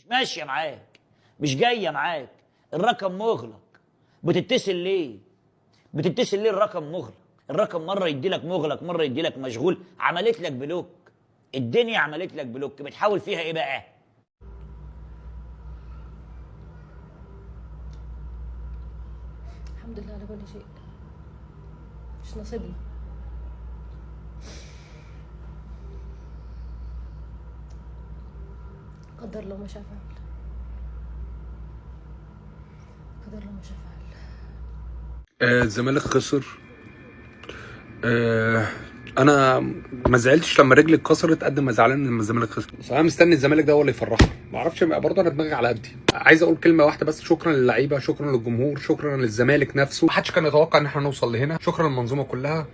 ماشيه معاك، مش جايه معاك، الرقم مغلق. بتتصل ليه؟ بتتصل ليه؟ الرقم مغلق. الرقم مره يدي لك مغلق، مره يدي لك مشغول، عملت لك بلوك. الدنيا عملت لك بلوك، بتحاول فيها ايه بقى؟ الحمد لله على كل شيء. مش نصيبنا. قدر الله ما شاء فعل. قدر الله ما شاء فعل. الزمالك خسر. انا ما زعلتش لما رجلي اتكسرت قد ما زعلان لما الزمالك خسر. بس انا مستني الزمالك ده هو اللي يفرحني. ما اعرفش برضه، انا دماغي على قدي. عايز اقول كلمه واحده بس: شكرا للعيبه، شكرا للجمهور، شكرا للزمالك نفسه. ما حدش كان يتوقع ان احنا نوصل لهنا. شكرا للمنظومه كلها،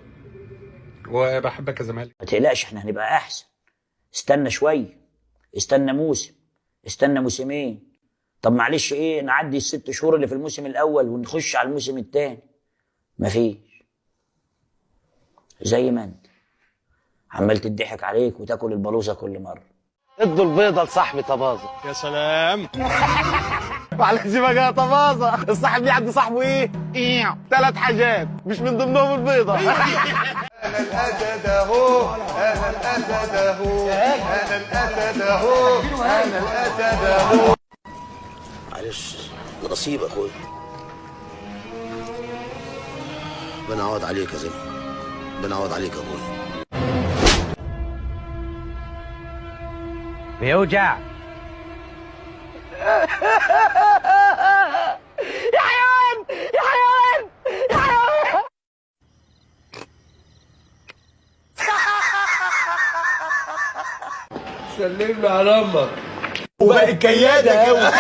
وبحبك يا زمالك. ما تقلقش، احنا هنبقى احسن. استنى شويه، استنى موسم، استنى موسمين. طب معلش ايه، نعدي ال6 شهور اللي في الموسم الاول ونخش على الموسم الثاني. مفيش. زي ما انت عمال تضحك عليك وتاكل البلوزه كل مره. ادوا البيضه لصاحبي طبازه. يا سلام. معلش بقى يا طبازه، الصاحب بيعدي صاحبه ايه 3 حاجات مش من ضمنهم البيضه. انا الاسد اهو، انا الاسد اهو، انا الاسد اهو، انا الاسد اهو. معلش، ده نصيب يا اخويا. ربنا يعوض عليك يا زلمه، ربنا يعوض عليك يا ابويا. بيوجع. يا حيوان يا حيوان يا حيوان. سلمنا على امك وبقت كياده قوي.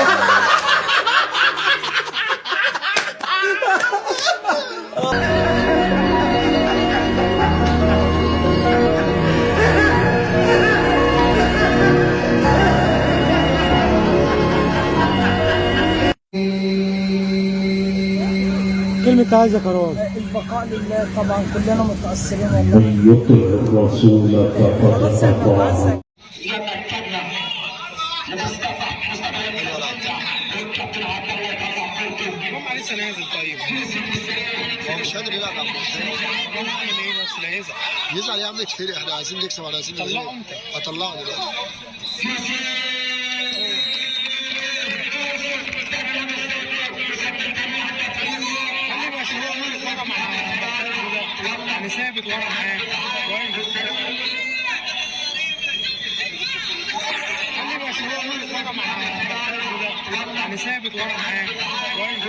كلمة عايزة قرار. البقاء لله طبعا، كلنا متأثرين والله. من يطع الرسول فقد أطاع. هم لسه نازل. طيب هو مش قادر يلعب عبد الرزاق. نعمل ايه بس؟ لا يزعل. يزعل يا عم، يتفرق. احنا عايزين نكسب ولا عايزين نطلعه؟ انت هطلعه دلوقتي. يعني ثابت ورا معاه كويس. خليه عشان هو ورا معاه يعني ثابت ورا معاه كويس.